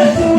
Thank you.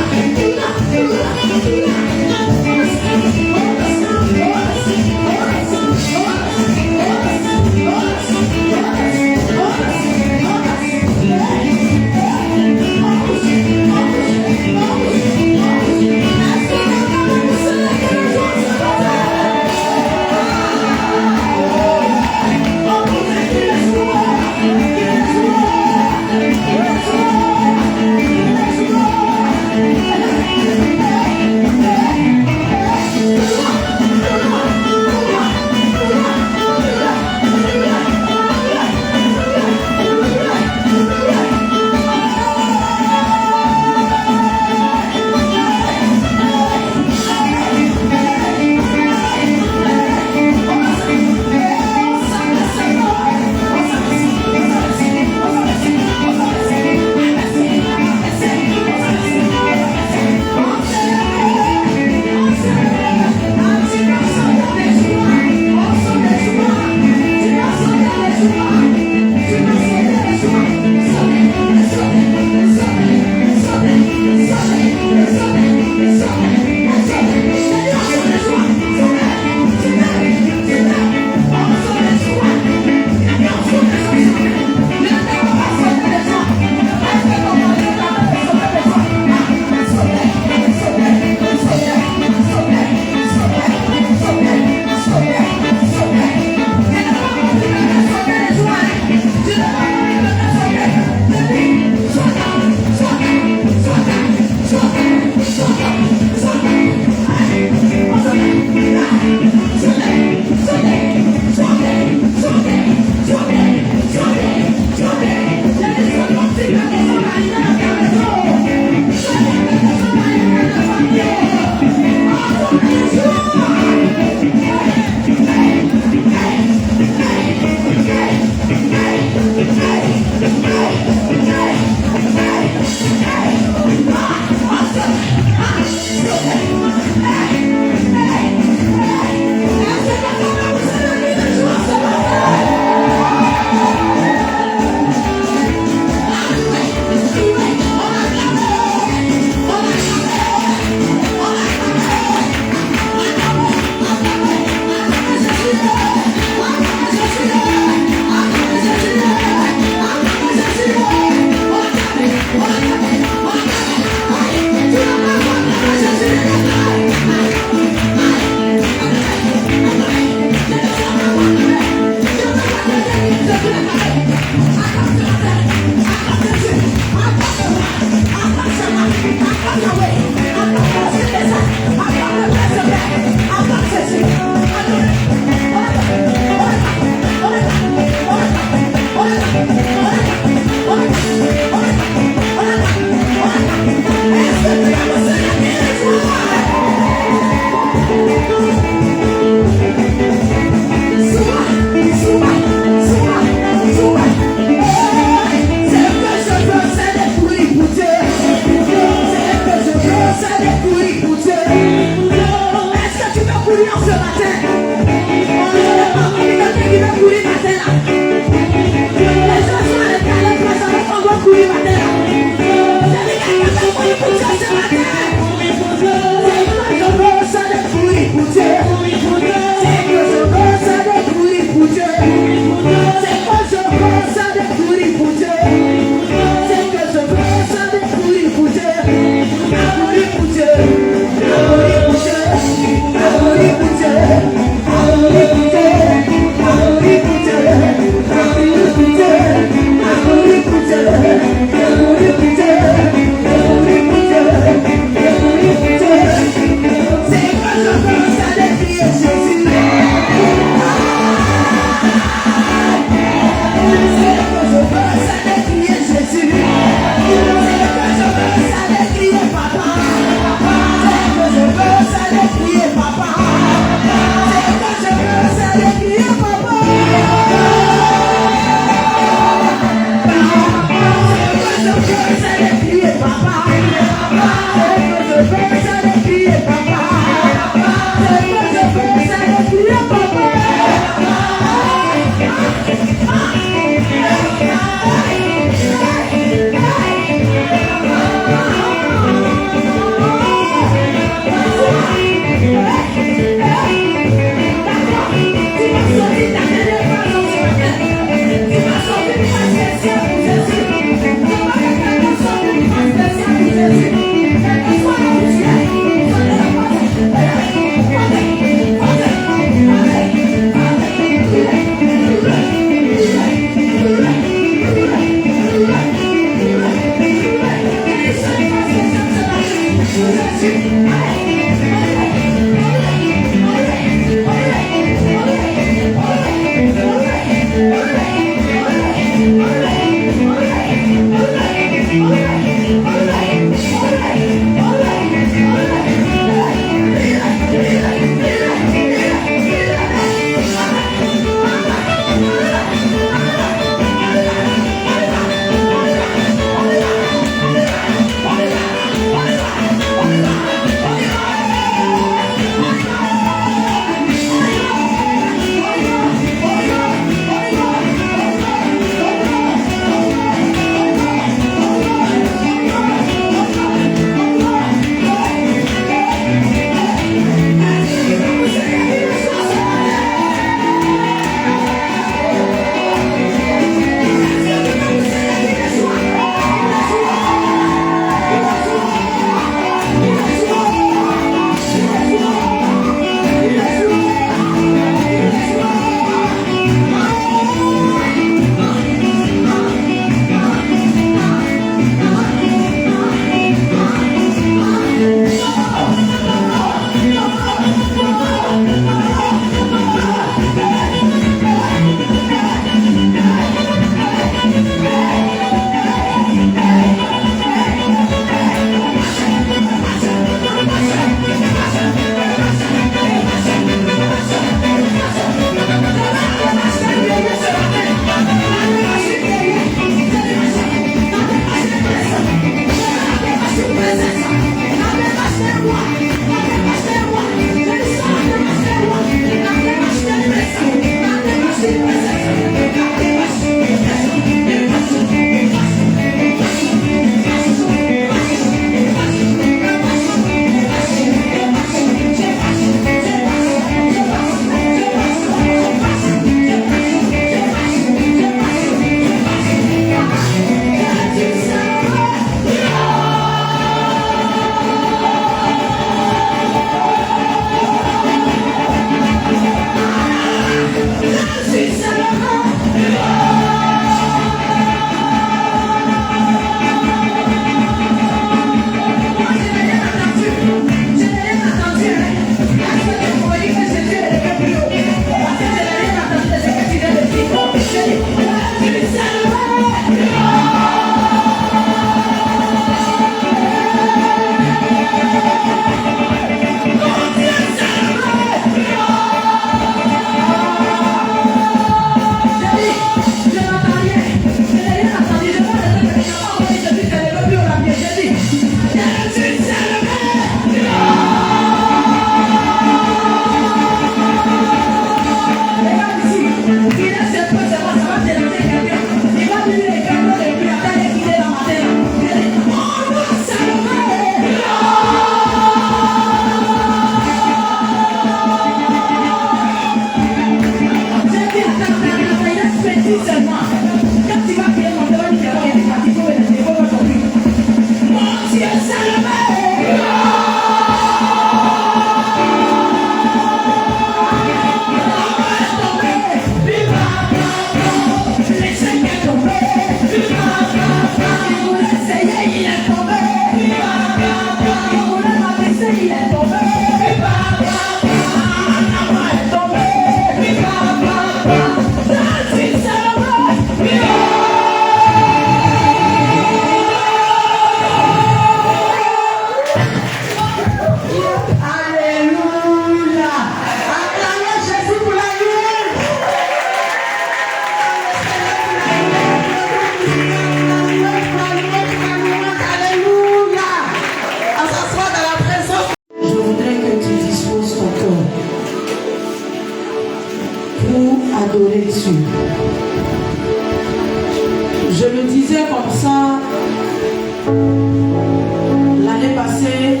L'année passée,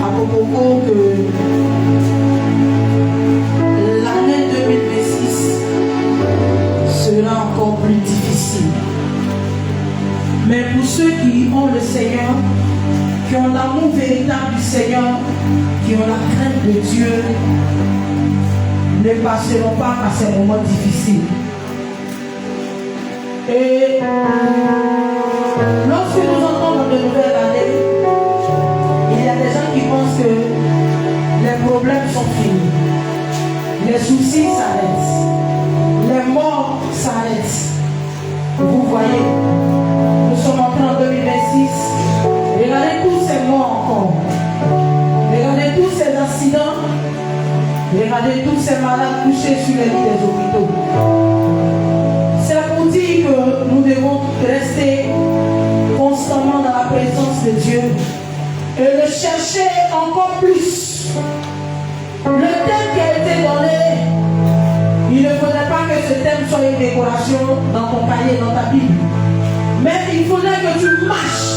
à Bokoko, que l'année 2026 sera encore plus difficile. Mais pour ceux qui ont le Seigneur, qui ont l'amour véritable du Seigneur, qui ont la crainte de Dieu, ne passeront pas par ces moments difficiles. Et lorsque nous entrons dans de nouvelles années, il y a des gens qui pensent que les problèmes sont finis. Les soucis s'arrêtent. Les morts s'arrêtent. Vous voyez, nous sommes entrés en 2026. Regardez tous ces morts encore. Regardez tous ces accidents. Regardez tous ces malades couchés sur les lits des hôpitaux. C'est pour dire que nous devons rester constamment dans la présence de Dieu et le chercher encore plus. Le thème qui a été donné, il ne faudrait pas que ce thème soit une décoration dans ton cahier, dans ta Bible. Mais il faudrait que tu marches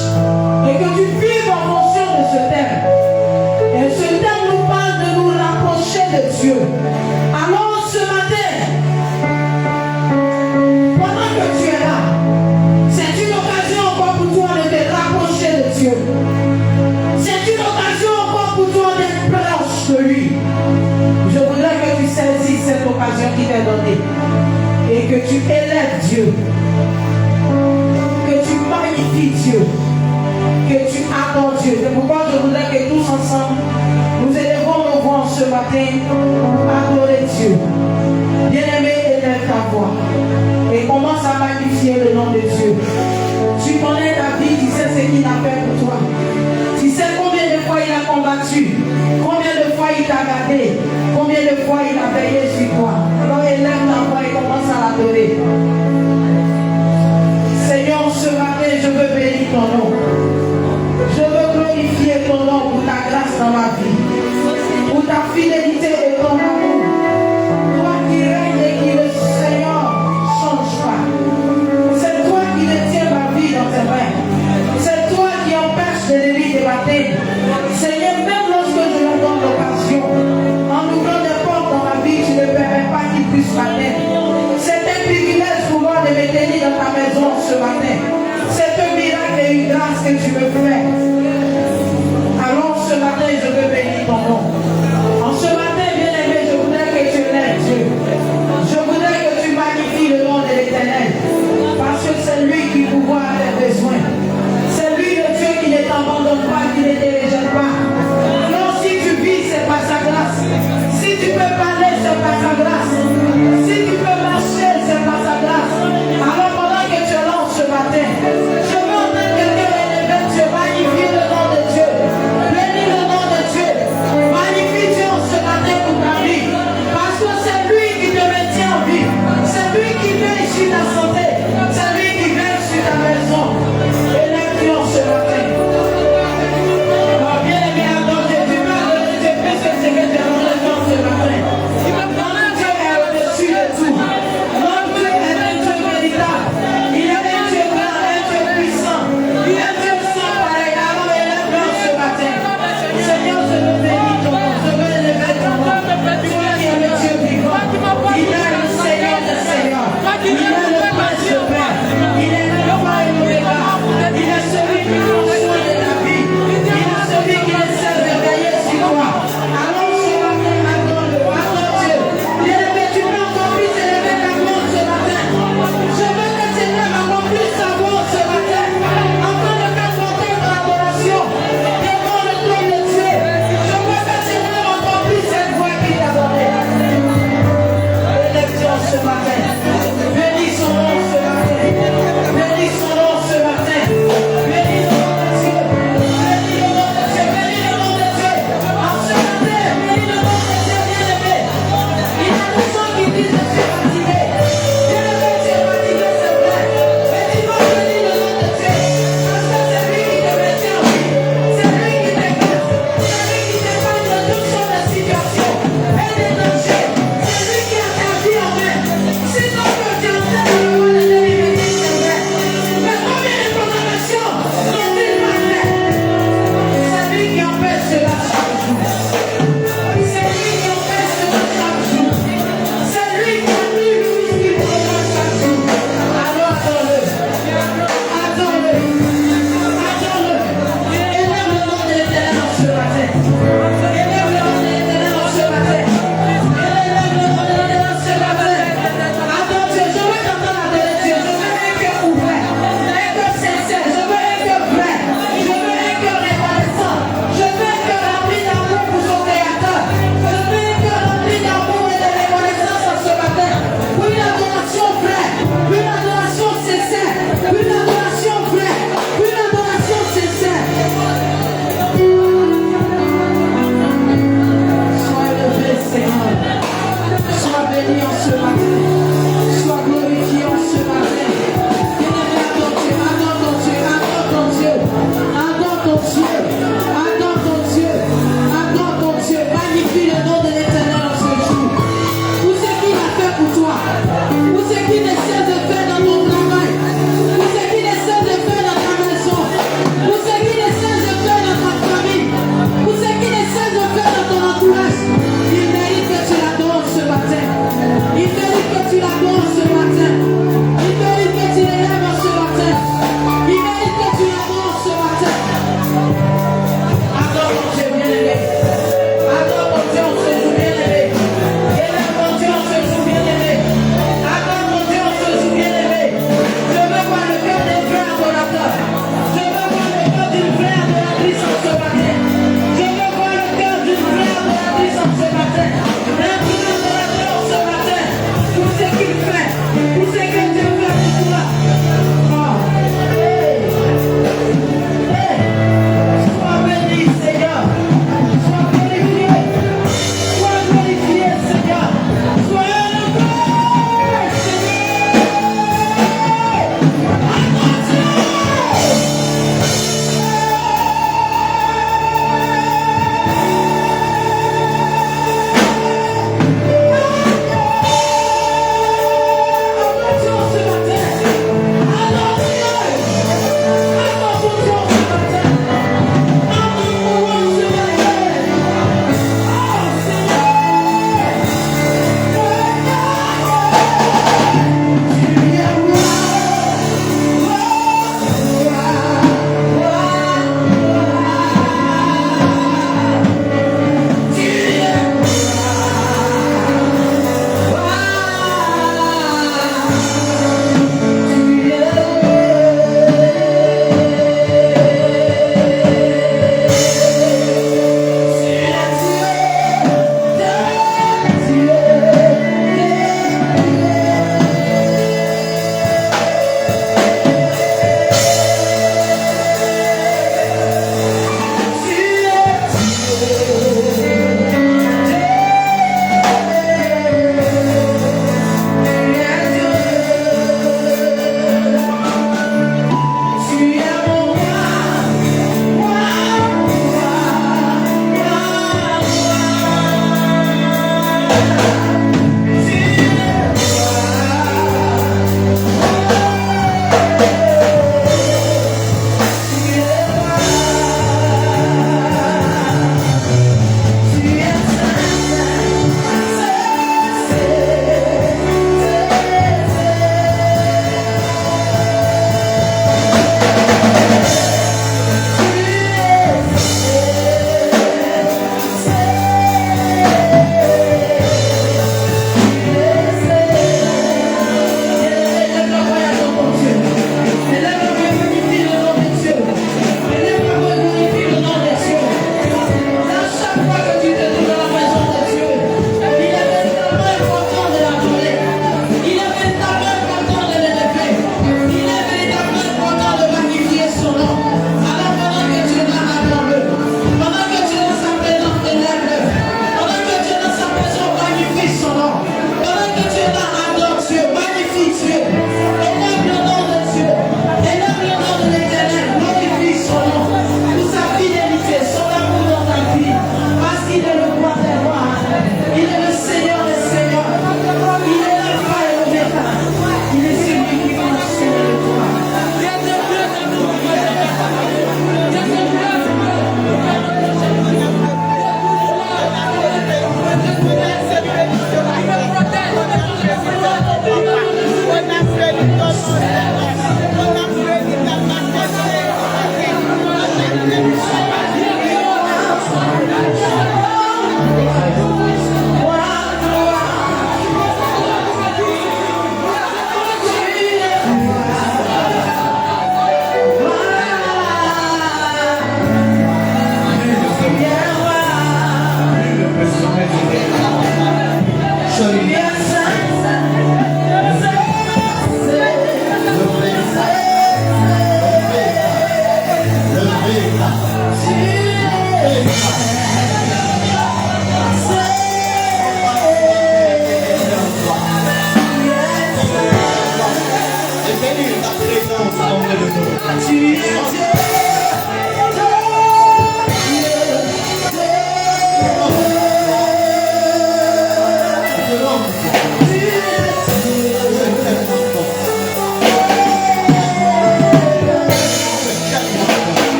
et que tu vives en fonction de ce thème. Et ce thème nous parle de nous rapprocher de Dieu. Alors ce matin, pendant que tu es là, c'est une occasion encore pour toi de te rapprocher de Dieu. C'est une occasion encore pour toi d'être proche de lui. Je voudrais que tu saisisses cette occasion qui t'est donnée et que tu élèves Dieu, que tu magnifies Dieu, que tu adores Dieu. C'est pourquoi je voudrais que tous ensemble, nous élevons nos voix ce matin pour adorer Dieu. Bien-aimé, élève ta voix et commence à magnifier le nom de Dieu. Tu connais ta vie, tu sais ce qu'il a fait pour toi. Tu sais combien de fois il a combattu, combien de fois il t'a gardé, combien de fois il a veillé sur toi. Alors élève ta voix et commence à l'adorer. Seigneur, ce matin, je veux bénir ton nom. Je veux glorifier ton nom pour ta grâce dans ma vie, pour ta fidélité et ton amour. Toi qui règnes et qui le Seigneur ne change pas. C'est toi qui détiens ma vie dans tes mains. C'est toi qui empêches l'ennemi de m'atteindre. Seigneur, même lorsque je me donne l'occasion, en ouvrant des portes dans ma vie, tu ne permets pas qu'il puisse m'atteindre. C'est un privilège pour moi de me tenir dans ta maison ce matin. C'est un miracle et une grâce que tu me fais. Alors ce matin, je veux bénir ton nom. En ce matin, bien-aimé, je voudrais que tu lèves Dieu. Je voudrais que tu magnifies le nom de l'Éternel. Parce que c'est lui qui pourvoit à tes besoins. C'est lui le Dieu qui ne t'abandonne pas, qui ne te rejette pas. Alors si tu vis, c'est par sa grâce. Si tu peux parler, c'est par sa grâce. Si tu peux marcher, c'est par sa grâce. Alors pendant que tu lances ce matin, je veux entendre quelqu'un élever Dieu, magnifier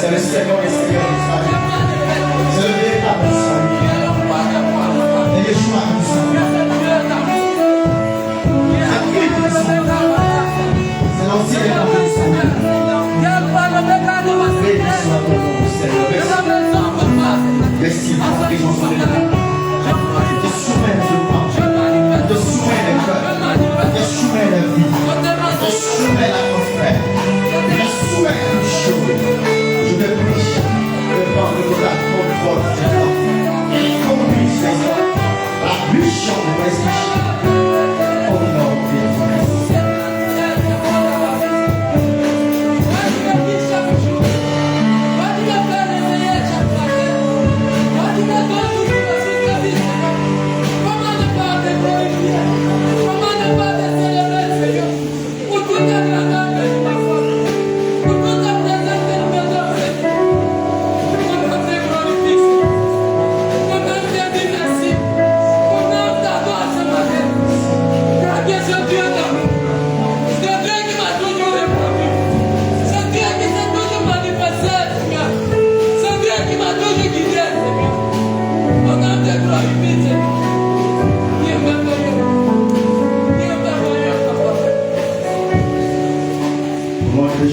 C'est le Seigneur et Seigneur d'Israël. C'est le véritable salut. Et Yeshua nous salue. C'est l'ancien état du salut. Béni soit ton nom, Seigneur. Merci pour la présence de Dieu. Je te soumets le pas. Je te soumets les cœurs. Je te soumets la vie. Je te soumets l'atmosphère. Je te soumets une chose. Je te prie de prendre la contrôle de toi. Et conduis ces hommes. La puissance de l'esprit. Au nom de Jésus.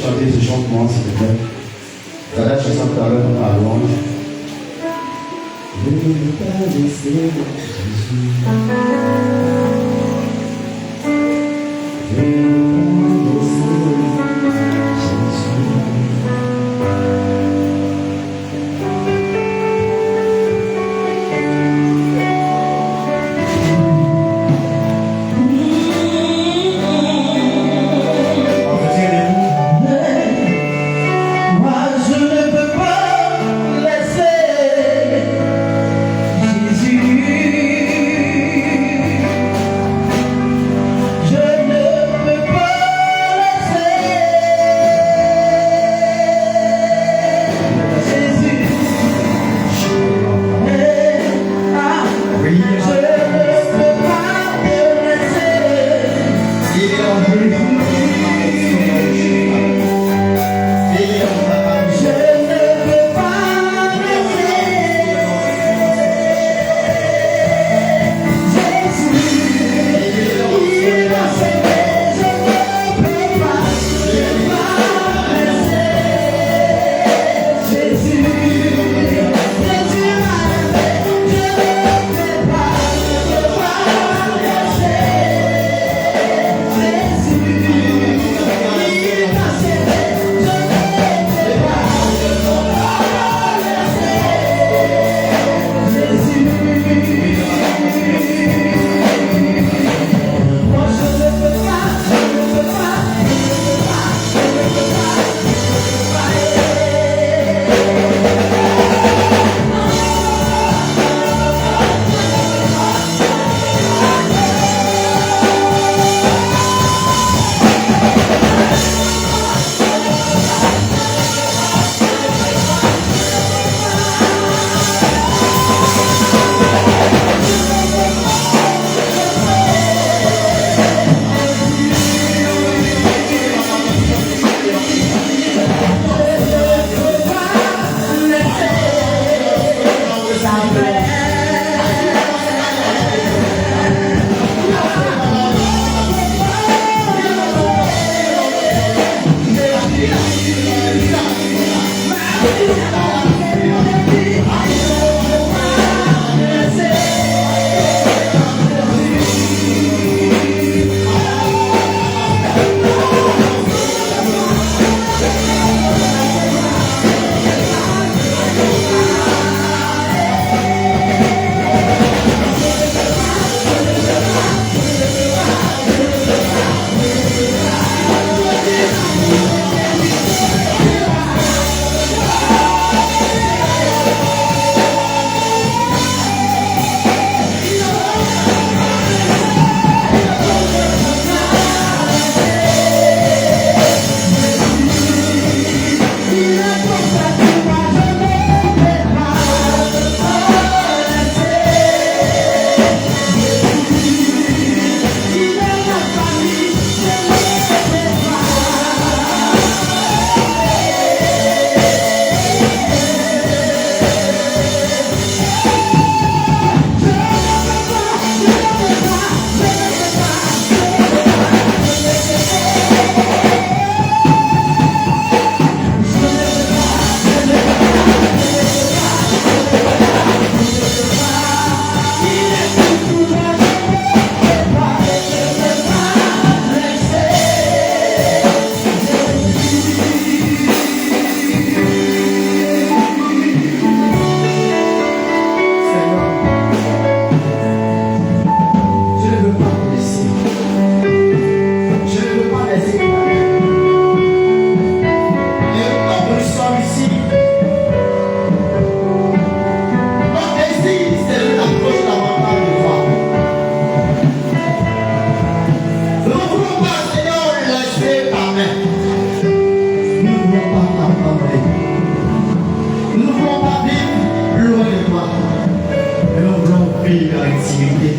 Chanter ce chantement, s'il vous plaît. Ça va être chanson tout à l'heure à louange. Ne pas laisser Jésus. Jésus.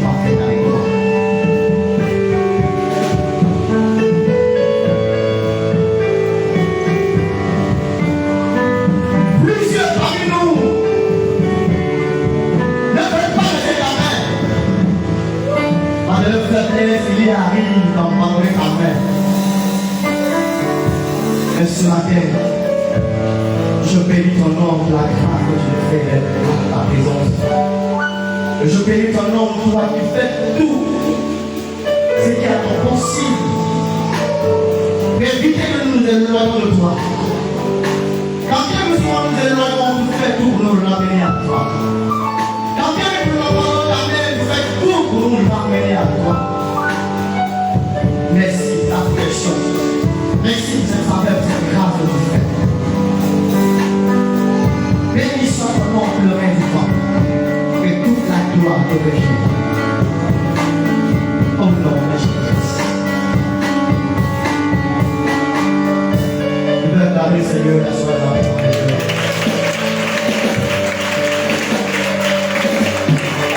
parfaite avec toi. Plusieurs parmi nous ne veulent pas lever ta main. Par de leur faiblesse, il arrive d'embrasser ta main. Mais ce matin, je bénis ton nom pour la grâce que tu fais dans ta présence. Je bénis ton nom, toi qui fais tout ce qui est possible. Mais évitez que nous nous éloignons de toi. Quand bien nous sommes nous éloignons, tu fais tout pour nous ramener à toi. Quand bien nous nous ramenons ta main, tu fais tout pour nous ramener à toi. Merci ta protection. Merci de cette faveur, de cette grâce que tu fais. Bénissons ton nom pour le reste du temps. Et toute la gloire te revient. Au nom de Jésus. Je veux acclamer le Seigneur la soirée dans les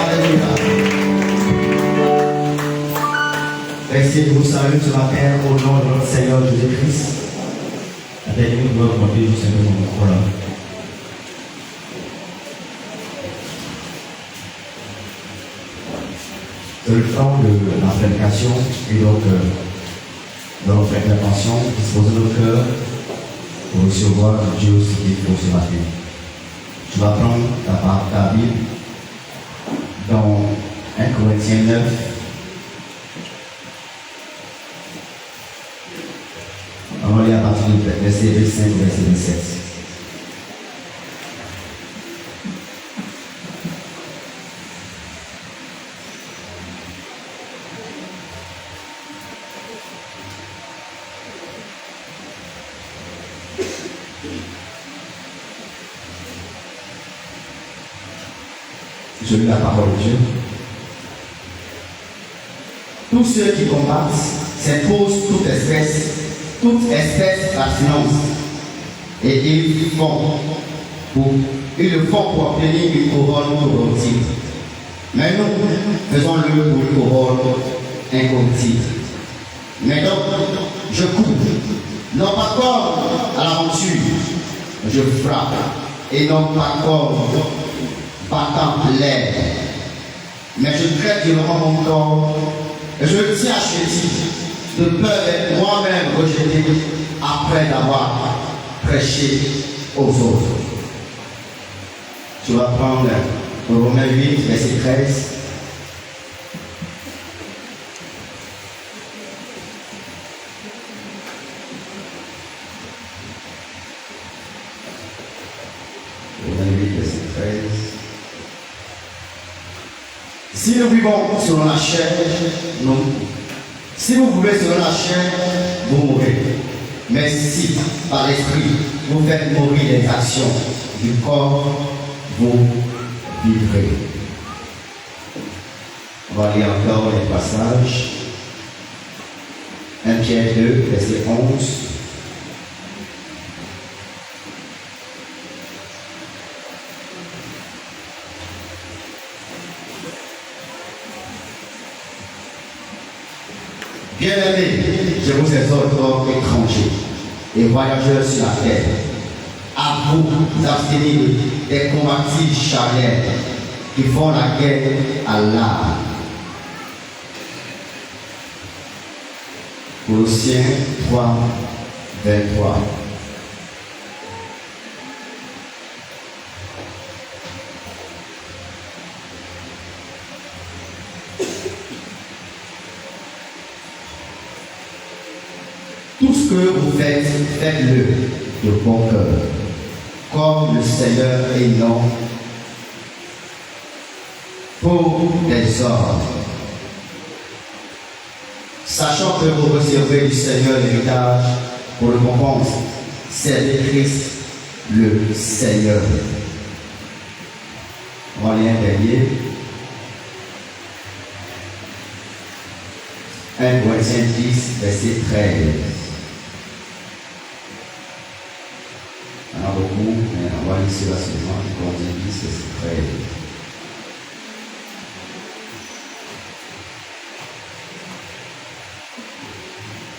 Alléluia. Merci de vous saluer ce matin au nom de notre Seigneur Jésus-Christ. Avec nous, nous allons monter du Seigneur dans notre là. C'est le temps de la prédication et donc dans notre intervention, disposer nos cœurs pour recevoir de Dieu ce qu'il faut ce matin. Tu vas prendre ta Bible dans 1 Corinthiens 9. On va lire à partir du verset 25 au verset 17. Je lis la parole de Dieu. Tous ceux qui combattent s'imposent toute espèce d'abstinence et ils le font pour obtenir une couronne corruptible. Mais nous faisons-le pour une couronne incorruptible. Mais donc, je cours, non pas comme à l'aventure, je frappe, et non pas comme battant l'air. Mais je traite durant mon corps, et je le tiens à chétif, de peur d'être moi-même rejeté après d'avoir prêché aux autres. Tu vas prendre Romains 8, verset 13. Romains 8, verset 13. Si nous vivons selon la chair, non. Si vous vivez selon la chair, vous mourrez. Mais si, par l'esprit, vous faites mourir les actions du corps, vous vivrez. On va lire encore les passages. 1 Pierre 2, verset 11. Bien-aimés, je vous exhorte, étrangers et voyageurs sur la terre, à vous abstenir des convoitises charnelles qui font la guerre à l'âme. Colossiens 3, 23. Tout ce que vous faites, faites-le de bon cœur, comme le Seigneur et non pour des ordres. Sachant que vous recevrez du Seigneur l'héritage pour le récompense, c'est Christ le Seigneur. On va lire un dernier. 1 Corinthiens 10, verset 13. On a beaucoup, mais on va lire cela seulement. 1 Corinthiens 10, verset 13.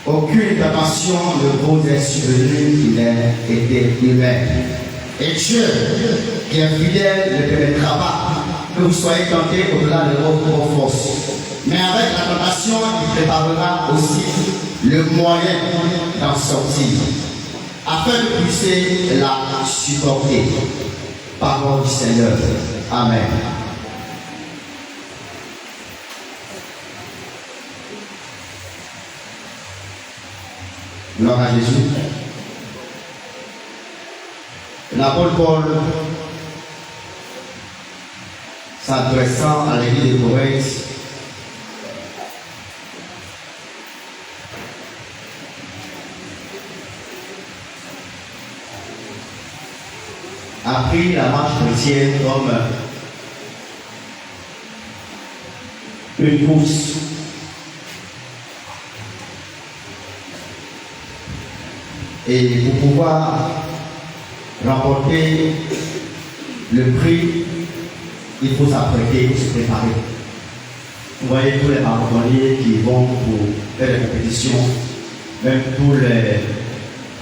Aucune tentation ne vous est survenue qui n'ait été humaine. Et Dieu, qui est fidèle, ne permettra pas que vous soyez tentés au-delà de vos forces. Mais avec la tentation, il préparera aussi le moyen d'en sortir, afin que vous puissiez la supporter. Parole du Seigneur. Amen. Gloire à Jésus. L'apôtre Paul, s'adressant à l'église de Corinthe, a pris la marche chrétienne comme une course. Et pour pouvoir remporter le prix, il faut s'apprêter, se préparer. Vous voyez tous les marathoniens qui vont pour faire des compétitions, même tous les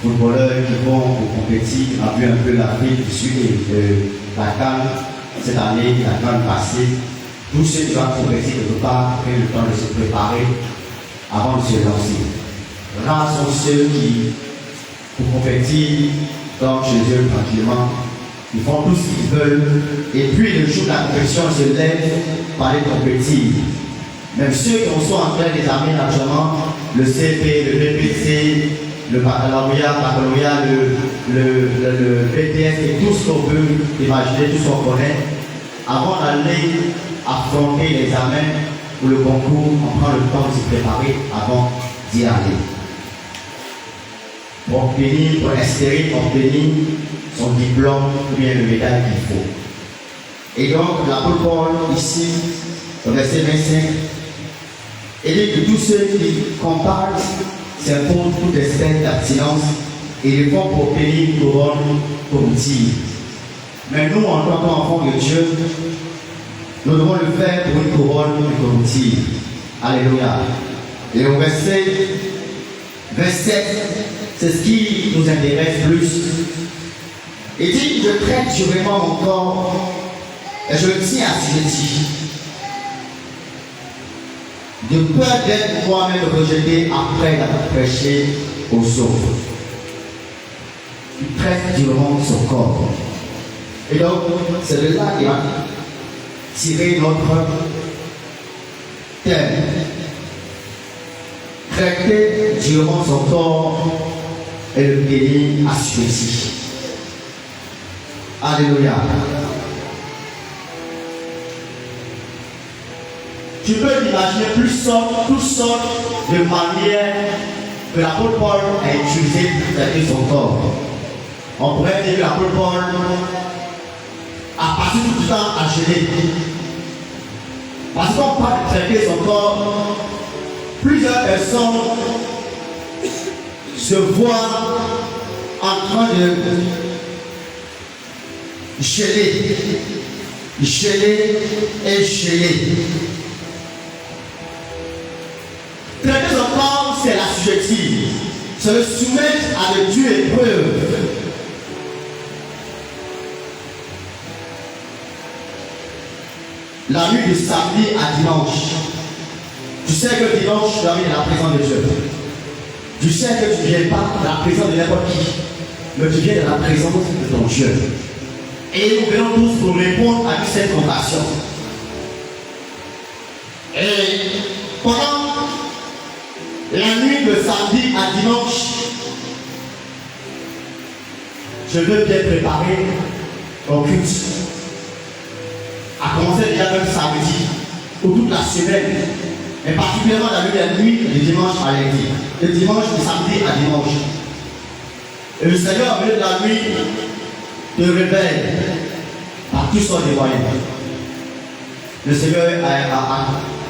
footballeurs qui vont pour compétir, on a vu un peu l'Afrique du Sud et de la CAN cette année, la CAN passée. Tous ceux qui vont compétir ne peuvent pas prendre le temps de se préparer avant de se lancer. Rares sont ceux qui, pour compétir, donc chez eux tranquillement, ils font tout ce qu'ils veulent, et puis le jour de la compétition, ils se lèvent pour aller compétir. Même ceux qui sont en train d'examiner naturellement le CP, le BPC, le baccalauréat, le BTS et tout ce qu'on peut imaginer, tout ce qu'on connaît, avant d'aller affronter l'examen ou le concours, on prend le temps de se préparer avant d'y aller. Pour obtenir, pour espérer obtenir son diplôme ou bien le médaille qu'il faut. Et donc, l'apôtre Paul, ici, au verset 25, il dit que tous ceux qui comparent s'imposent toute espèce d'abstinence et le font pour obtenir une couronne positive. Mais nous, en tant qu'enfants de Dieu, nous devons le faire pour une couronne positive. Alléluia. Et au verset 27, c'est ce qui nous intéresse plus. Il dit, je traite durement mon corps et je le tiens assujetti, de peur d'être moi-même rejeté après avoir prêché aux autres. Il traite durement son corps. Et donc, c'est de là qu'il a tiré notre thème. Traiter durement son corps et le tenir assujetti. Alléluia. Tu peux t'imaginer toutes sortes de manières que l'apôtre Paul a utilisé pour traiter son corps. On pourrait dire que l'apôtre Paul a passé tout le temps à gêner. Parce qu'on parle de traiter son corps, plusieurs personnes se voient en train de geler et geler. Traiter son corps, c'est l'assujettir, c'est le soumettre à de dures épreuves. La nuit de samedi à dimanche, tu sais que dimanche, tu dois venir dans la présence de Dieu. Tu sais que tu ne viens pas dans la présence de n'importe qui, mais tu viens dans la présence de ton Dieu. Et nous venons tous pour répondre à cette convocation. Et pendant la nuit de samedi à dimanche, je veux bien préparer au culte. À commencer déjà même samedi, ou toute la semaine, mais particulièrement la nuit de dimanche à lundi, de dimanche de samedi à dimanche. Et le Seigneur, au milieu de la nuit, te réveille par toutes sortes de moyens. Le Seigneur a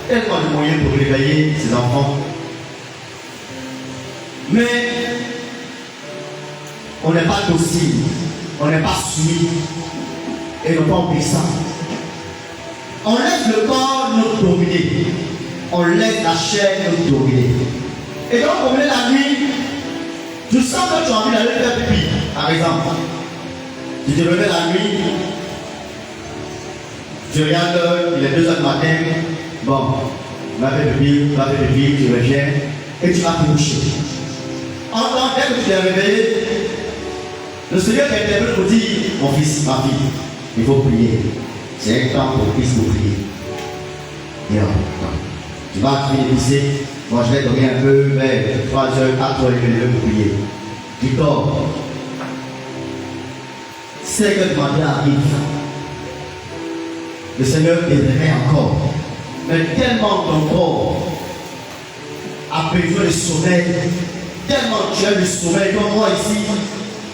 tellement de moyens pour réveiller ses enfants. Mais on n'est pas docile, on n'est pas soumis et non pas obéissant. On laisse le corps nous dominer, on laisse la chair nous dominer. Et donc, au milieu de la nuit, tu sens que tu as envie d'aller faire pipi, par exemple. Tu te réveilles la nuit, tu regardes l'heure, il est 2h du matin, bon, va faire pipi, tu reviens, et tu vas te coucher. En tant que tu t'es réveillé, le Seigneur t'interpelle pour dire, mon fils, ma fille, il faut prier. C'est un temps pour Christ pour prier. Et alors, tu vas te pisser. Moi, je vais dormir un peu, mais 3h, 4h, je vais pour prier. Tu dors. 5h du matin arrive. Le Seigneur te réveille encore. Mais tellement ton corps a besoin de sommeil, tellement tu aimes le sommeil, comme moi ici,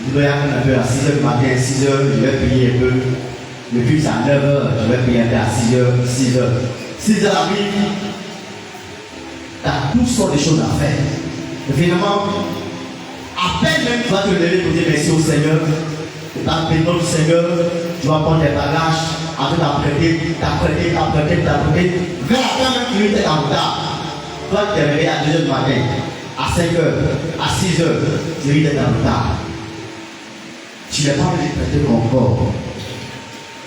je vais apprendre un peu à 6h du matin, 6h, je vais prier un peu. Depuis à 9h, je vais prier un peu à 6h, 6h arrive. Tu as toutes sortes de choses à faire. Et finalement, à peine même tu vas te lever pour dire merci au Seigneur. Tu vas appeler notre Seigneur, tu vas prendre tes bagages, après t'apprêter. Vers la fin même, tu es en retard. Toi, tu t'es réveillé à 2h du matin, à 5h, à 6h, tu es en retard. Tu n'as pas envie de traiter ton corps.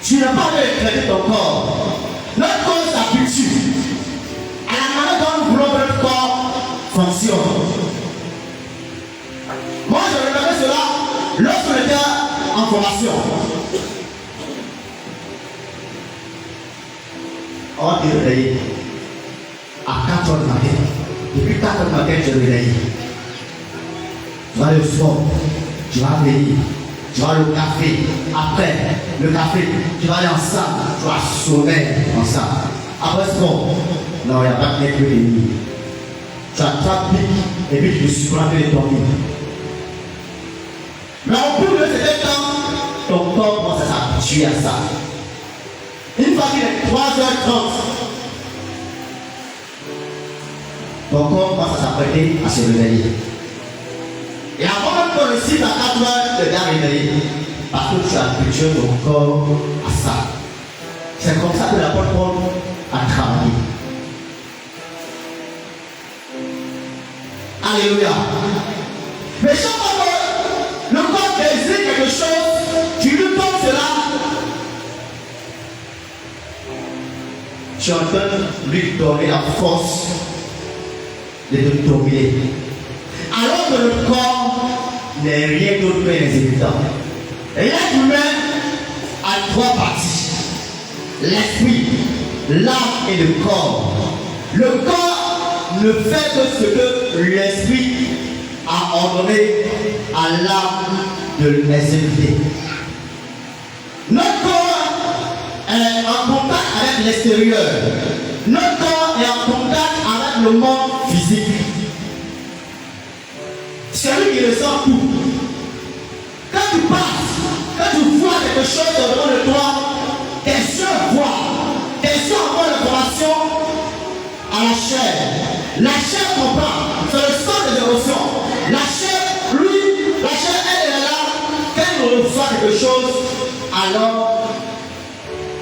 Tu n'as pas envie de traiter ton corps. Notre corps s'habitue à la manière dont nous voulons que notre corps fonctionne. Moi, je regardais cela lorsqu'on était en formation. On va te réveiller à 4h du matin. Depuis 4h du matin, tu te réveilles. Tu vas aller au sport, tu vas venir, tu vas aller au café. Après le café, tu vas aller en salle, tu vas sommeil en salle. Après sport, non, il n'y a pas de que des nuits. Tu attrapes et puis tu te surprends de dormir. Mais au bout de cet temps, ton corps commence à s'habituer à ça. Une fois qu'il est 3h30, ton corps commence à s'apprêter à se réveiller. Et avant même qu'on réussisse à 4h, tu es bien réveillé. Parce que tu as habitué ton corps à ça. C'est comme ça que l'apôtre Paul a travaillé. Alléluia. Mais chaque fois que le corps désire quelque chose, tu lui donnes cela. Tu es en train de lui donner la force de te dominer. Alors que le corps n'est rien d'autre qu'un exécutant. L'être humain a 3 parties. L'esprit, l'âme et le corps. Le corps ne fait que ce que l'esprit a ordonné à l'âme de l'exécuter. Notre corps est en contact avec l'extérieur. Notre corps est en contact avec le monde physique. Celui qui ressent tout. Quand tu passes, quand tu vois quelque chose devant de toi, tes yeux voient, tes yeux envoient l'information à la chair. La chair comprend, c'est le sens des émotions. La chair, elle est là. Quand elle reçoit quelque chose, alors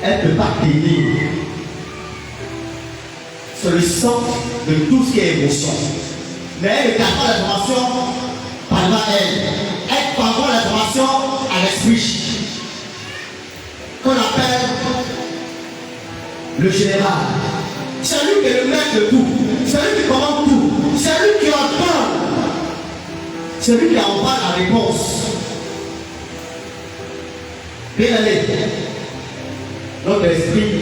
elle ne peut pas tenir. C'est le sens de tout ce qui est émotion. Mais elle ne garde pas l'information par elle. Elle parle l'information à l'esprit. Qu'on appelle le général. C'est lui qui est le maître de tout. C'est lui qui commande tout. C'est lui qui entend. C'est lui qui envoie la réponse. Bien allé. Notre esprit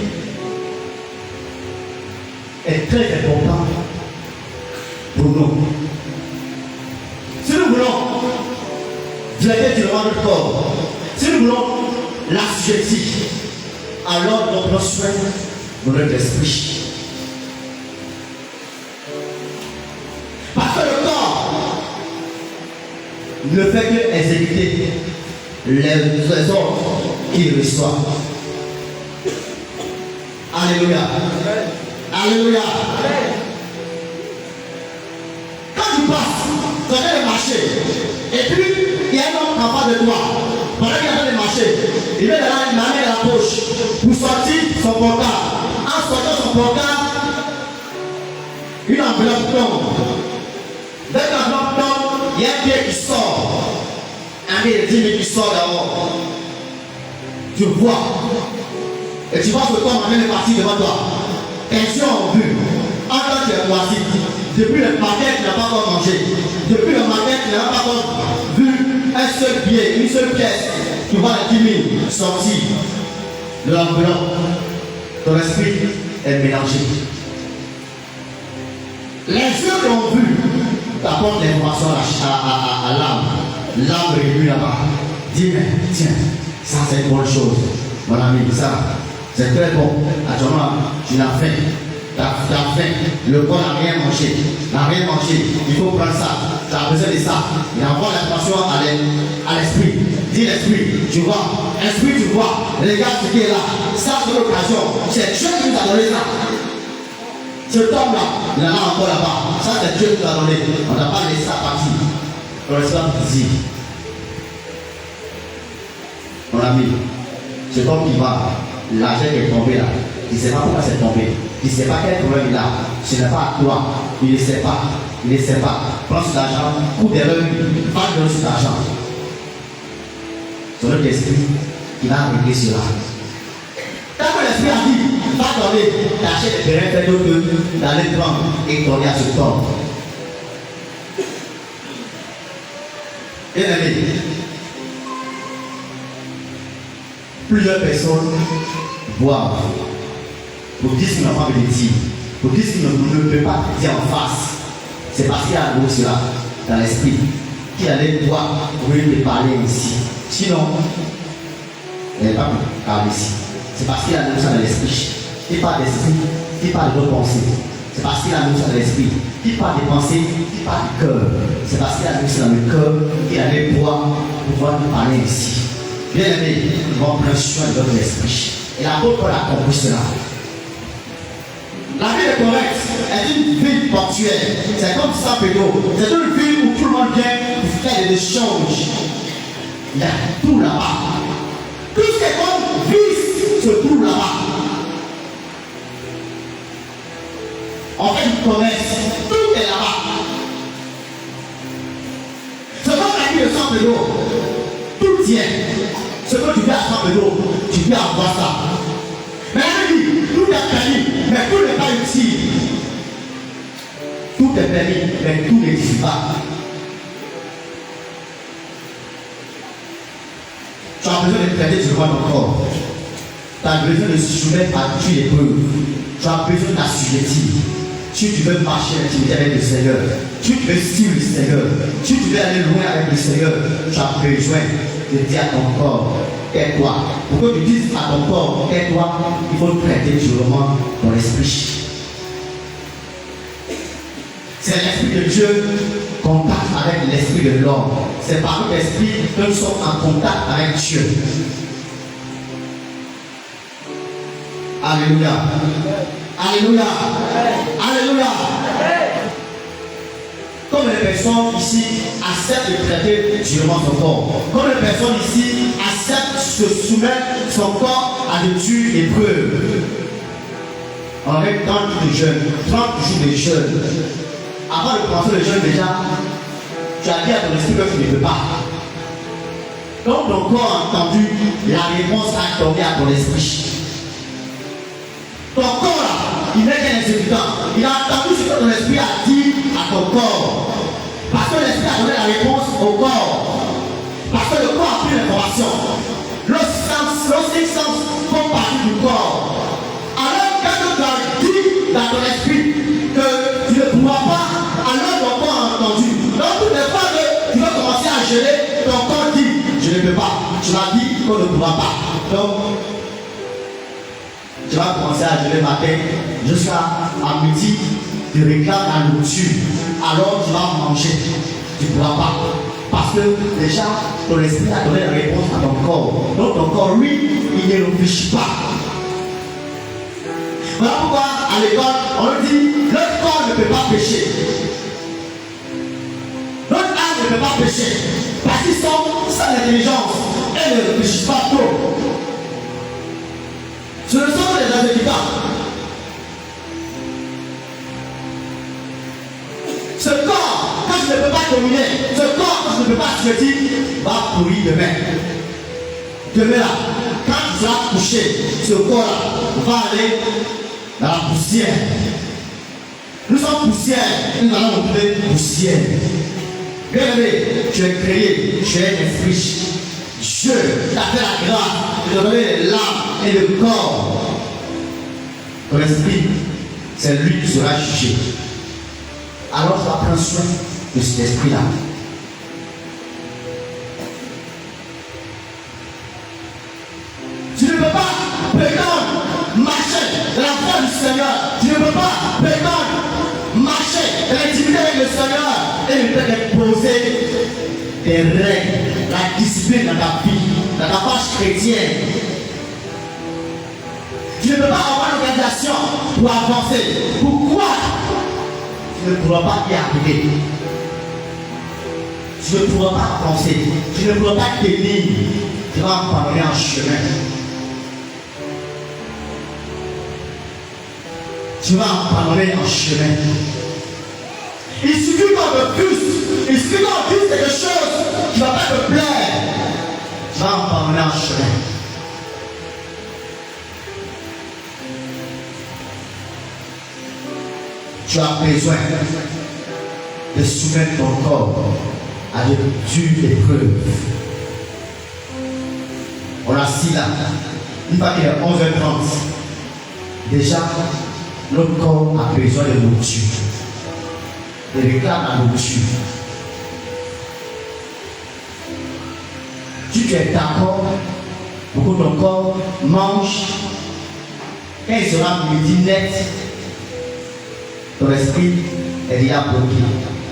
est très important pour nous. Si nous voulons dilater durement notre corps, si nous voulons l'assujettir, alors nous prenons soin de notre esprit. Parce que le corps ne fait que exécuter les ordres qu'il reçoit. Alléluia. Alléluia. Quand tu passes, tu vas marcher. Et puis, il y a un homme en face de toi. Pendant qu'il est en train de marcher, il met la main dans la poche pour sortir son portable. En sortant son portable, une enveloppe tombe. Dès qu'un homme tombe, il y a un pied qui sort. Un pied de 10 000 qui sort dehors. Tu vois. Et tu vois que ton maman est parti devant toi. Tes yeux ont vu. En tant que tu es moisi, depuis le matin, tu n'as pas encore mangé. Depuis le matin, tu n'as pas encore vu un seul pied, une seule pièce. Tu vois les 10 000 sortir de l'enveloppe. Ton esprit est mélangé. Les yeux qui ont vu t'apportent l'information à l'âme. L'âme réunit là-bas. Dis, mais tiens, ça c'est une bonne chose. Mon ami, ça, c'est très bon. Actuellement, tu l'as fait. Tu as faim. Le corps n'a rien mangé. Il faut prendre ça. Tu as besoin de ça. Il envoie l'information à l'esprit. Dis l'esprit, tu vois. Esprit, tu vois. Regarde ce qui est là. Ça, c'est l'occasion. C'est Dieu qui nous a donné ça. Ce homme-là, il en a encore là-bas. Ça, c'est Dieu qui nous a donné. On n'a pas laissé ça partir. On reste là pour dire. Mon ami, cet homme qui va, l'argent qui est tombé là, il ne sait pas pourquoi c'est tombé. Il ne sait pas quel problème il a. Ce n'est pas à toi. Il ne sait pas. Prends cet argent, coup d'erreur, va donner cet argent. C'est notre esprit qui va régler cela. Quand l'esprit a dit, va donner, t'achètes des terrains, fais d'autres, d'aller prendre et donner à ce corps. Bien aimé, plusieurs personnes boivent pour dire ce qu'ils n'ont pas envie de dire, pour dire ce qu'ils ne peuvent pas dire en face. C'est parce qu'il y a cela dans l'esprit qu'il allait boire pour lui parler ici. Sinon, il n'est pas parler ici. C'est parce qu'il a ça dans l'esprit. Il parle d'esprit, il parle de pensée. C'est parce qu'il a ça dans l'esprit. Il parle des pensées, il parle du cœur. C'est parce qu'il a ça dans le cœur qu'il allait boire pour pouvoir nous parler ici. Bien aimé, nous allons prendre soin de notre esprit. Et l'apôtre Paul a compris cela. La ville de Corinthe est une ville portuaire. C'est comme San Pedro. C'est une ville où tout le monde vient pour faire des échanges. Il y a tout là-bas. Tout ce qui est comme vice se trouve là-bas. En fait, du commerce, tout est là-bas. C'est comme la ville de San Pedro. Tout tient. Ce que tu fais à San Pedro, tu peux avoir ça. Mais elle dit, tout est permis, mais tout n'est pas utile. Tout est permis, mais tout n'existe pas. Tu as besoin de traiter sur toi ton corps. Tu as besoin de se soumettre à toutes les preuves. Tu as besoin d'assujettir. Si tu veux marcher l'intimité avec le Seigneur, si tu veux suivre le Seigneur, si tu veux aller loin avec le Seigneur, tu as besoin de dire à ton corps, aide-toi. Pour que tu dises à ton corps, aide-toi, il faut traiter durement ton esprit. C'est l'esprit de Dieu contact avec l'esprit de l'homme. C'est par l'esprit que nous sommes en contact avec Dieu. Alléluia. Alléluia. Alléluia. Comme les personnes ici acceptent de traiter durement son corps, comme les personnes ici acceptent de soumettre son corps à de dures épreuves. On est 30 jours de jeûne, 30 jours de jeûne. Avant de commencer le jeûne déjà, tu as dit à ton esprit que tu ne peux pas. Donc ton corps a entendu la réponse à tomber à ton esprit. Ton corps là, il n'est qu'un exécutant. Il a entendu ce que ton esprit a dit à ton corps. Parce que l'esprit a donné la réponse au corps. Parce que le corps a pris l'information. Le six sens font partie du corps. Alors quand tu as dit dans ton esprit que tu ne pourras pas, alors ton corps a entendu. Donc toutes les fois que tu vas commencer à geler, ton corps dit je ne peux pas. Tu m'as dit qu'on ne pourra pas. Donc tu vas commencer à geler matin jusqu'à midi, tu réclames la nourriture. Alors tu vas manger. Tu ne pourras pas. Parce que déjà, ton esprit a donné la réponse à ton corps. Donc ton corps, lui, il ne réfléchit pas. Voilà pourquoi à l'école, on dit notre corps ne peut pas pécher. Notre âme ne peut pas pécher. Parce qu'ils sont sans intelligence. Elles ne réfléchissent pas trop. Ce ne sont que des exécutants. Ce corps, quand tu tu me dis, va pourrir demain. Demain là, quand tu seras couché, ce corps-là va aller dans la poussière. Nous sommes poussière, nous allons retrouver poussière. Bien-aimé, tu es créé, tu es un esprit. Dieu t'a fait la grâce de donner l'âme et le corps. Ton esprit, c'est lui qui sera jugé. Alors tu vas prendre soin de cet esprit-là. Tu ne peux pas prétendre marcher dans la voie du Seigneur. Tu ne peux pas prétendre marcher dans l'intimité avec le Seigneur et lui imposer des règles, la discipline dans ta vie, dans ta marche chrétienne. Tu ne peux pas avoir une organisation pour avancer. Pourquoi? Tu ne pourras pas y arriver. Tu ne pourras pas avancer. Tu ne pourras pas tenir. Tu vas abandonner en chemin. Tu vas abandonner en chemin. Il suffit qu'on refuse. Il suffit qu'on dise quelque chose qui ne va pas te plaire. Tu vas abandonner en chemin. Tu as besoin de soumettre ton corps à de dures épreuves. On a assis là. Une fois qu'il est 11h30, déjà, notre corps a besoin de nourriture. Il réclame la nourriture. Tu es d'accord pour que ton corps mange. Quand il sera midi net, ton esprit est déjà bloqué.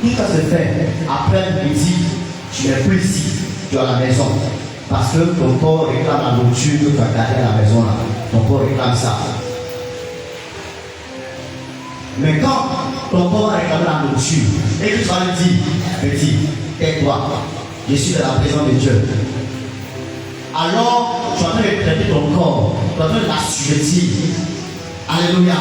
Tout ça se fait après le midi, tu n'es plus ici, tu es à la maison. Parce que ton corps réclame la nourriture que tu as gardée à la maison là. Ton corps réclame ça. Mais quand ton corps réclame la nourriture et que tu vas lui dire, petit, tais-toi, je suis dans la présence de Dieu. Alors, tu es en train de traiter ton corps, tu es en train de l'assujettir. Alléluia.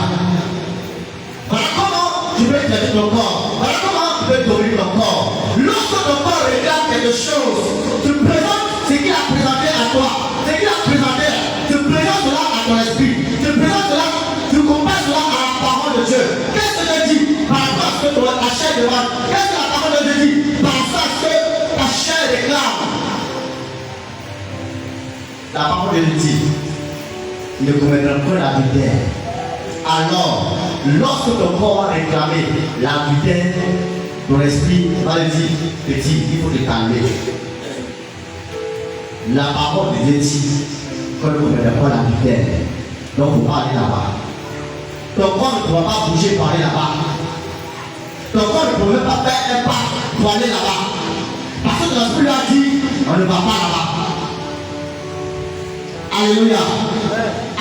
Voilà comment tu peux traiter ton corps. Voilà comment tu peux dominer ton corps. Lorsque ton corps réclame quelque chose, tu présentes ce qu'il a présenté à toi. Ce qu'il a présenté, tu présentes cela à ton esprit. Tu présentes cela, tu compares cela à la parole de Dieu. Qu'est-ce que Dieu dit par rapport à ce que ta chair demande? Qu'est-ce que la parole de Dieu dit par rapport à ce que ta chair réclame? La parole de Dieu dit, ne commettront pas l'adultère. Alors, lorsque ton corps a réclamé l'adultère, ton esprit va lui dire, petit, il faut te calmer. La parole de Dieu dit qu'on ne commettra pas l'adultère. Donc, il faut pas aller là-bas. Ton corps ne pourra pas bouger pour aller là-bas. Ton corps ne pourra pas faire un pas pour aller là-bas. Parce que l'esprit lui a dit, on ne va pas là-bas. Alléluia.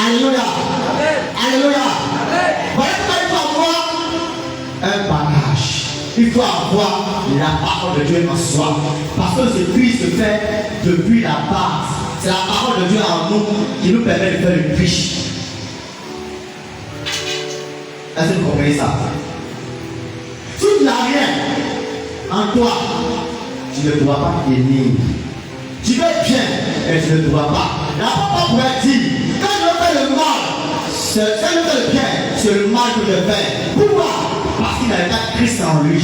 Alléluia. Alléluia. Voilà pourquoi il faut avoir un bagage. Il faut avoir la parole de Dieu en soi. Parce que ce puits se fait depuis la base. C'est la parole de Dieu en nous qui nous permet de faire une riche. Est-ce que vous comprenez ça? Si tu n'as rien en toi, tu ne pourras pas tenir. Tu veux bien, mais tu ne pourras pas. La parole pourrait dire, quand je fais le mal, quand je fais le bien, c'est le mal que je fais. Pourquoi? Parce qu'il n'avait pas Christ en lui.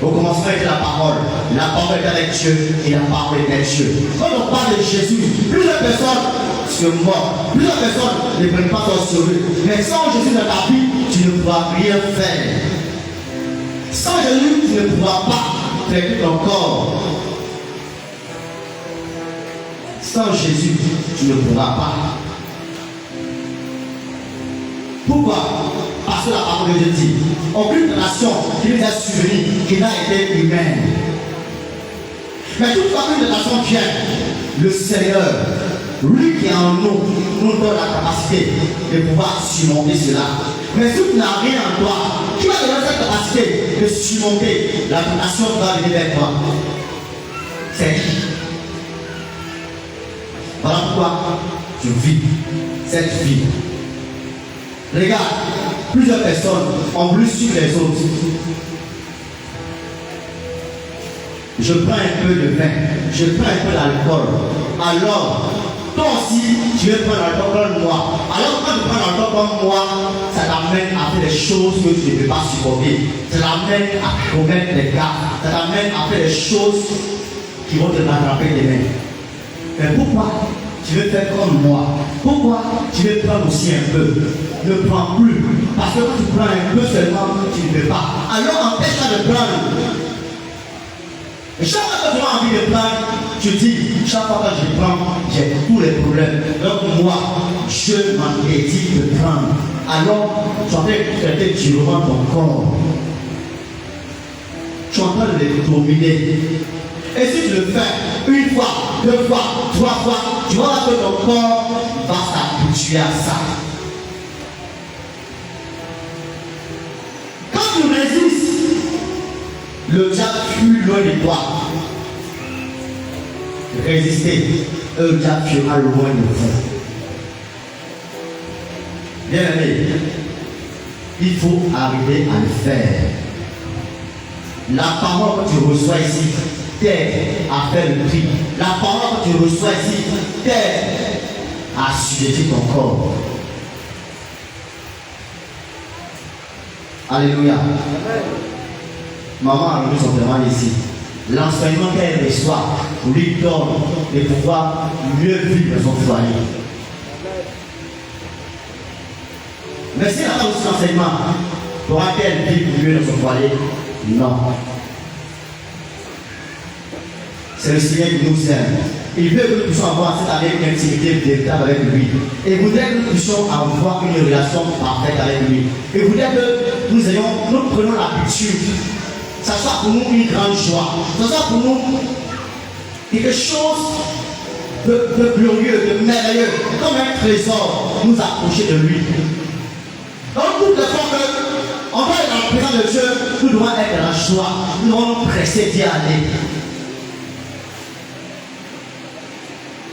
Au commencement était la parole était avec Dieu et la parole était avec Dieu. Quand on parle de Jésus, plusieurs personnes se moquent, plusieurs personnes ne prennent pas ton sauveur. Mais sans Jésus dans ta vie, tu ne pourras rien faire. Sans Jésus, tu ne pourras pas traiter ton corps. Sans Jésus, tu ne pourras pas. Pourquoi? Parce que la parole de Dieu dit, aucune nation qui nous a souvenu qui n'a été humaine. Mais toutefois qu'une nation vient, le Seigneur, lui qui est en nous, nous donne la capacité de pouvoir surmonter cela. Mais si tu n'as rien en toi, qui va donner cette capacité de surmonter la tentation qui va venir vers toi? C'est qui? Voilà pourquoi tu vis cette vie. Regarde, plusieurs personnes ont voulu suivre les autres. je prends un peu de vin, je prends un peu d'alcool. Alors, toi aussi, tu veux prendre l'alcool comme moi. Alors, quand tu prends l'alcool comme moi, ça t'amène à faire des choses que tu ne peux pas supporter. Ça t'amène à commettre des gaffes. Ça t'amène à faire des choses qui vont te rattraper demain. Mais pourquoi tu veux faire comme moi? Pourquoi tu veux prendre aussi un peu? Ne prends plus. Parce que quand tu prends un peu seulement, tu ne peux pas. Alors, empêche-toi de prendre. Et chaque fois que tu as envie de prendre, tu dis, chaque fois que je prends, j'ai tous les problèmes. Donc moi, je m'en ai dit de prendre. Alors, tu es en train de traiter durement ton corps. Tu es en train de les dominer. Et si tu le fais une fois, deux fois, trois fois, tu vas voir que ton corps va s'habituer à ça. Quand tu résistes, le diable fuit loin de toi. Résister, le diable fuira loin de vous. Bien aimé, il faut arriver à le faire. La parole que tu reçois ici t'aide à faire le prix. La parole que tu reçois ici t'aide à assujettir ton corps. Alléluia. Maman a remis son témoin ici. L'enseignement qu'elle reçoit lui donne de pouvoir mieux vivre son foyer. Mais si elle a aussi l'enseignement, pourra-t-elle vivre mieux dans son foyer? Non. C'est le Seigneur qui nous aime. Il veut que nous puissions avoir cette année une intimité véritable avec lui. Et il voudrait que nous puissions avoir une relation parfaite avec lui. Et il voudrait que nous prenions l'habitude. Ça soit pour nous une grande joie. Ça soit pour nous quelque chose de glorieux, de merveilleux. Comme un trésor, nous approcher de lui. Donc toutes les fois qu'on va être dans la présence de Dieu, nous devons être dans la joie. Nous devons nous presser d'y aller.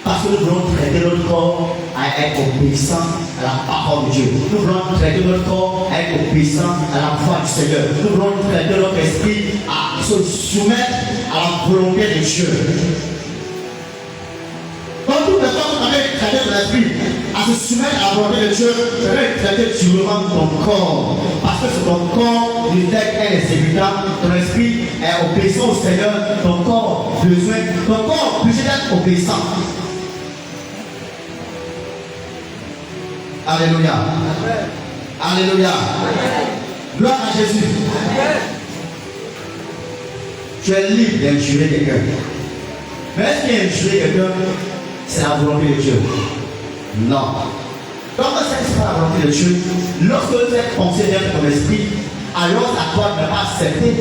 Parce que nous voulons traiter notre corps à être obéissant à la parole de Dieu. Nous voulons traiter notre corps à être obéissant à la voix du Seigneur. Nous voulons traiter notre esprit à se soumettre à la volonté de Dieu. Donc toutes les fois que tu avais traité ton esprit à se soumettre à la volonté de Dieu, tu avais traité durement ton corps. Parce que c'est ton corps qui est exécutant, ton esprit est obéissant au Seigneur, ton corps besoin, ton corps obligé d'être obéissant. Alléluia. Amen. Alléluia. Amen. Gloire à Jésus. Amen. Tu es libre d'injurer quelqu'un. Mais est-ce qu'il y a injurer quelqu'un, c'est la volonté de Dieu? Non. Donc, c'est pas la volonté de Dieu. Lorsque cette pensée vient de ton esprit, alors à toi de ne pas accepter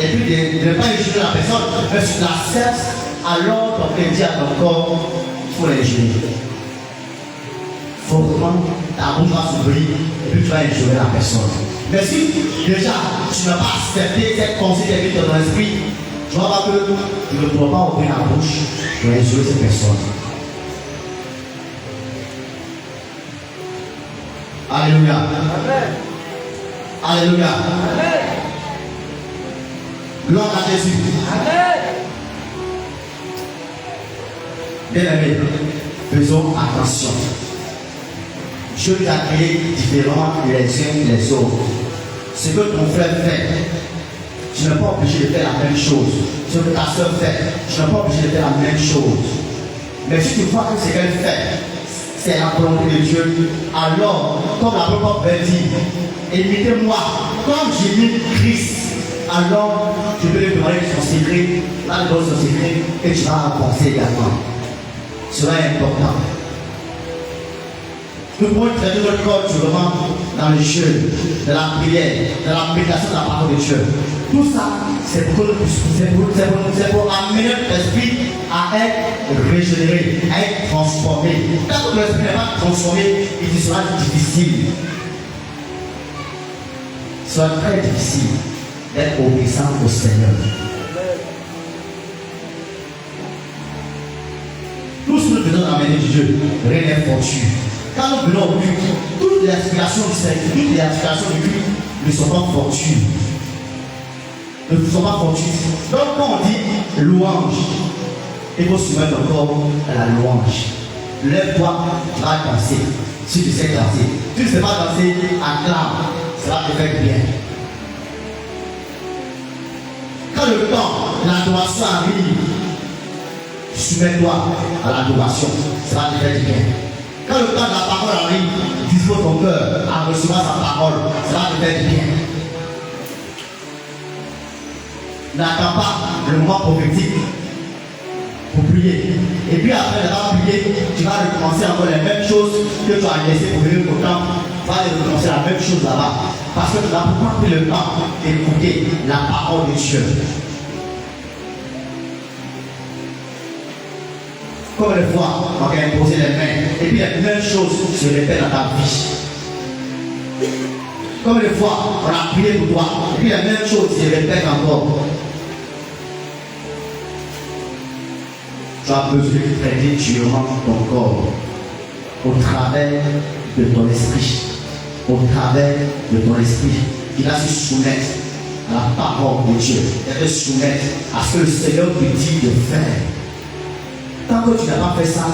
et puis de ne pas injurer la personne, mais tu l'acceptes, alors ton cœur dit à ton corps, il faut l'injurer. Fortement, ta bouche va s'ouvrir et puis tu vas injurer la personne. Mais si déjà tu n'as pas accepté cette pensée qui est dans ton esprit, tu vas voir que tu ne dois pas ouvrir la bouche pour injurer cette personne. Alléluia. Amen. Alléluia. Amen. Gloire à Jésus. Amen. Bien aimé, faisons attention. Dieu t'a créé différents les uns les autres. Ce que ton frère fait, tu n'es pas obligé de faire la même chose. Ce que ta soeur fait, tu n'es pas obligé de faire la même chose. Mais si tu vois que ce qu'elle fait, c'est la volonté de Dieu, alors, comme la parole dit, imitez-moi, comme j'imite Christ, alors tu peux lui demander son secret, là le son secret, et tu vas avancer également. Cela est important. Nous pouvons traiter notre corps durement dans le jeûne, dans la prière, dans la méditation de la parole de Dieu. Tout ça, c'est pour amener notre esprit à être régénéré, à être transformé. Quand notre esprit n'est pas transformé, il sera difficile. Il sera très difficile d'être obéissant au Seigneur. Tout ce que nous faisons dans la maison de Dieu, rien n'est fortuit. Quand nous venons au culte, toutes les aspirations du Seigneur, toutes les aspirations du culte ne sont pas fortunes. Ne sont pas fortunes. Donc quand on dit louange. Il faut soumettre encore à la louange. Lève-toi, tu vas danser. Si tu sais danser. Tu ne sais pas danser, acclame. Ça va te faire bien. Quand le temps, l'adoration arrive, soumets-toi à l'adoration. Ça va te faire du bien. Quand le temps de la parole arrive, dispose ton cœur à recevoir sa parole. Ça va te faire du bien. N'attends pas le moment prophétique pour prier. Et puis après d'avoir prié, tu vas recommencer encore les mêmes choses que tu as laissé pour venir au temps. Tu vas recommencer la même chose là-bas. Parce que tu n'as pas pris le temps d'écouter la parole de Dieu. Comme les fois, on a imposé les mains. Et puis les mêmes choses se répètent dans ta vie. Comme les fois, on a prié pour toi. Et puis les mêmes choses se répètent encore. Tu as besoin de traiter durement ton corps au travers de ton esprit. Au travers de ton esprit. Il va se soumettre à la parole de Dieu. Il va se soumettre à ce que le Seigneur te dit de faire. Tant que tu n'as pas fait ça,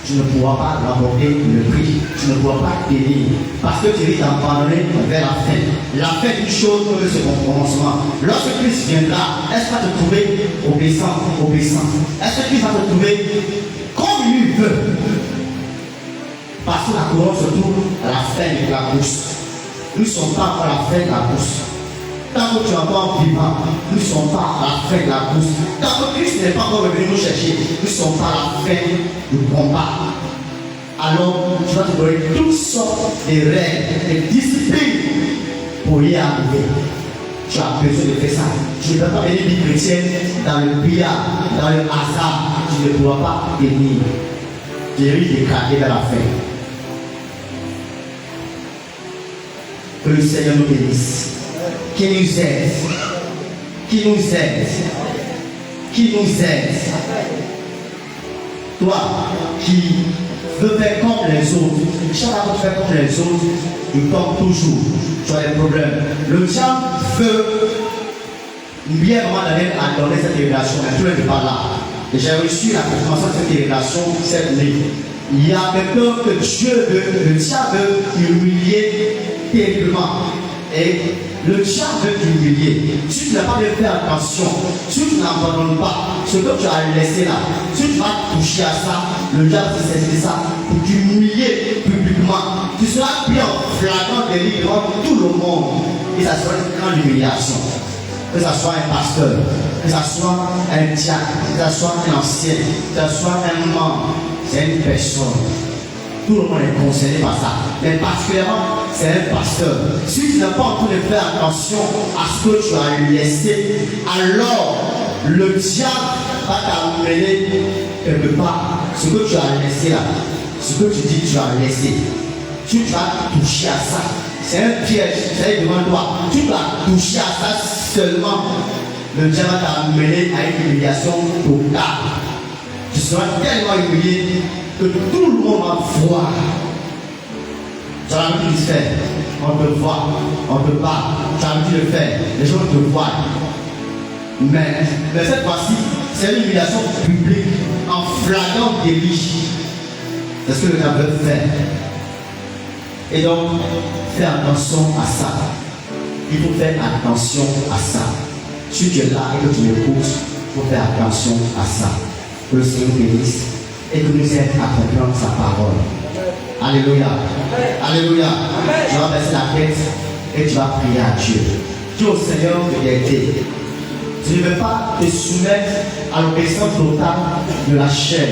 tu ne pourras pas remporter le prix. Tu ne pourras pas t'aider. Parce que tu risques d'abandonner vers la fin. La fin d'une chose que c'est mon commencement. Lorsque Christ viendra, est-ce qu'il va te trouver obéissant, obéissant? Est-ce que Christ va te trouver comme il veut? Parce que la couronne se trouve à la fin de la course. Nous ne sommes pas à la fin de la course. Tant que tu es encore vivant, nous ne sommes pas à la fin de la course. Tant que Christ n'est pas encore revenu nous chercher, nous ne sommes pas à la fin du combat. Alors, tu vas te donner toutes sortes de règles, de disciplines pour y arriver. Tu as besoin de faire ça. Tu ne peux pas venir vie chrétienne dans le billard, dans le hasard. Tu ne pourras pas venir. Tu risques de craquer vers la fin. Que le Seigneur nous bénisse. Qui nous aide, qui nous aide, qui nous aide. Toi qui veux faire comme les autres, chaque fois que tu fais comme les autres, il tombe toujours. Tu as des problèmes. Le diable veut bien vraiment donner cette révélation, mais tout le monde n'est pas là. Et j'ai reçu la confirmation de cette révélation cette nuit. Il y a quelqu'un que Dieu veut, le diable veut humilier terriblement. Et le diable veut t'humilier. Si tu n'as pas de faire attention, si tu n'abandonnes pas ce que tu as laissé là, si tu vas toucher à ça, le diable se saisit ça pour t'humilier publiquement. Tu seras pris en flagrant délit devant tout le monde. Et ça sera une grande humiliation. Que ce soit un pasteur, que ce soit un diacre, que ce soit un ancien, que ce soit un membre, c'est une personne. Tout le monde est concerné par ça. Mais particulièrement, c'est un pasteur. Si tu n'as pas en train de faire attention à ce que tu as laissé, alors le diable va t'amener quelque part. Ce que tu as laissé là, ce que tu dis que tu as laissé, tu vas toucher à ça. C'est un piège, c'est devant toi. Tu vas toucher à ça seulement. Le diable va t'amener à une humiliation totale. Tu seras tellement humilié que tout le monde va voir. Tu as l'habitude de faire, on te voit, on te parle, tu as l'habitude de faire, les gens te voient. Mais cette fois-ci, c'est une humiliation publique, en flagrant délit. C'est ce que le diable veut faire. Et donc, fais attention à ça. Il faut faire attention à ça. Si tu es là et que tu m'écoutes, il faut faire attention à ça. Que le Seigneur bénisse et que nous aide à comprendre sa parole. Alléluia. Alléluia. Tu vas baisser la tête et tu vas prier à Dieu. Dis au Seigneur de t'aider. Tu ne veux pas te soumettre à l'obéissance totale de la chair.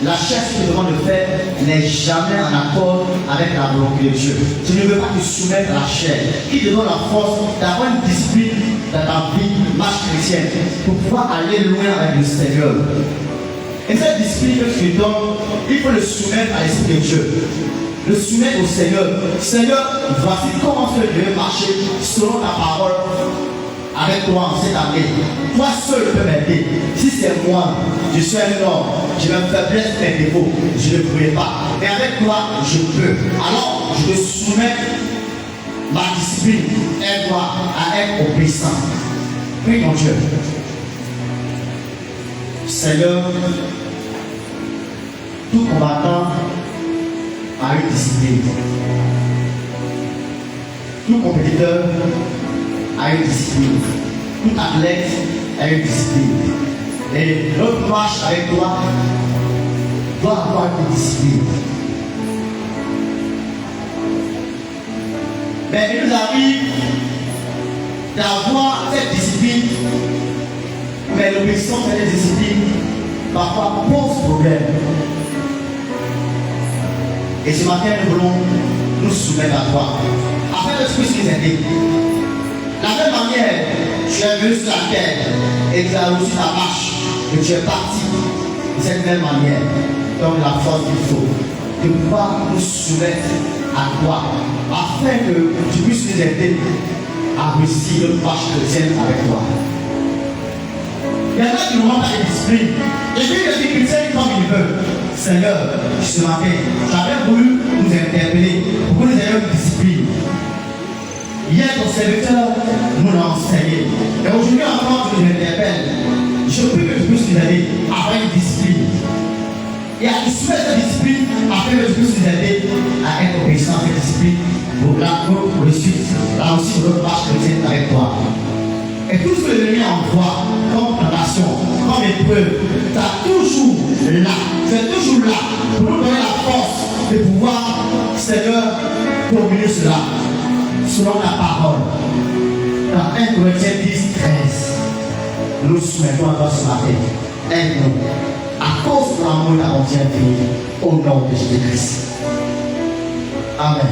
La chair, ce que tu demandes de faire, n'est jamais en accord avec la volonté de Dieu. Tu ne veux pas te soumettre à la chair. Il te donne la force d'avoir une discipline dans ta vie, marche chrétienne, pour pouvoir aller loin avec le Seigneur. Et cette discipline que tu donnes, il faut le soumettre à l'Esprit de Dieu. Le soumettre au Seigneur. Seigneur, voici comment je vais marcher selon ta parole avec toi en cette année. Toi seul peux m'aider. Si c'est moi, je suis un homme, j'ai ma faiblesse, mes défauts, je ne pourrai pas. Mais avec toi, je peux. Alors, je te soumets ma discipline. Aide-moi à être obéissant. Prie mon Dieu. Seigneur, tout combattant a une discipline. Tout compétiteur a une discipline. Tout athlète a une discipline. Et notre marche avec toi doit avoir une discipline. Mais il nous arrive d'avoir cette discipline, mais l'obéissance à cette discipline parfois pose problème. Et ce matin, nous voulons nous soumettre à toi, afin que tu puisses nous aider. De la même manière, tu es venu sur la terre et tu as reçu ta marche, et tu es parti de cette même manière, donc la force qu'il faut, de pouvoir nous soumettre à toi, afin que tu puisses nous aider à réussir notre marche chrétienne avec toi. Il y en a qui nous manquent à la discipline. Et puis les chrétiens comme ils veulent. Seigneur, ce matin, j'avais voulu nous interpeller pour que nous ayons une discipline. Hier, ton serviteur nous l'a enseigné. Et aujourd'hui encore, je nous interpelle. Je prie que tu puisses nous aider à avoir une discipline. Et à nous soumettre cette discipline afin que tu puisses nous aider à être obéissant à cette discipline pour la réussite, là aussi pour notre marche chrétienne avec toi. Et tout ce que l'ennemi envoie comme tentation, comme épreuve, tu es toujours là pour nous donner la force de pouvoir, Seigneur, dominer cela selon ta parole. Dans 1 Corinthiens 10, 13, nous soumettons à toi ce matin. Aide-nous, à cause de l'amour et de la bonté infinie, au nom de Jésus-Christ. Amen.